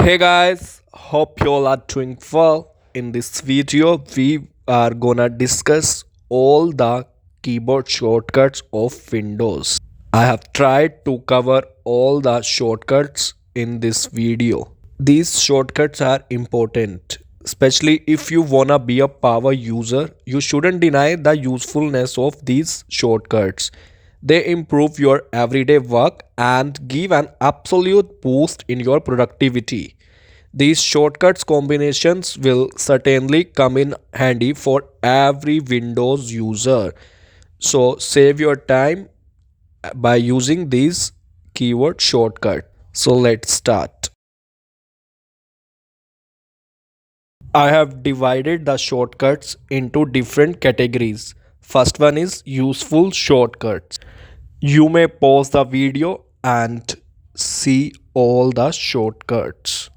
Hey guys, hope you all are doing well. In this video, we are gonna discuss all the keyboard shortcuts of Windows. I have tried to cover all the shortcuts in this video. These shortcuts are important, especially if you wanna be a power user. You shouldn't deny the usefulness of these shortcuts. They improve your everyday work and give an absolute boost in your productivity. These shortcuts combinations will certainly come in handy for every Windows user. So save your time by using these keyword shortcut. So let's start. I have divided the shortcuts into different categories. First one is useful shortcuts. You may pause the video and see all the shortcuts.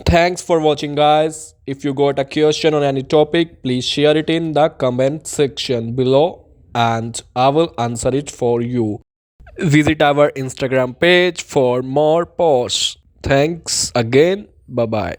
Thanks for watching, guys. If you got a question on any topic, please share it in the comment section below and I will answer it for you. Visit our Instagram page for more posts. Thanks again. Bye bye.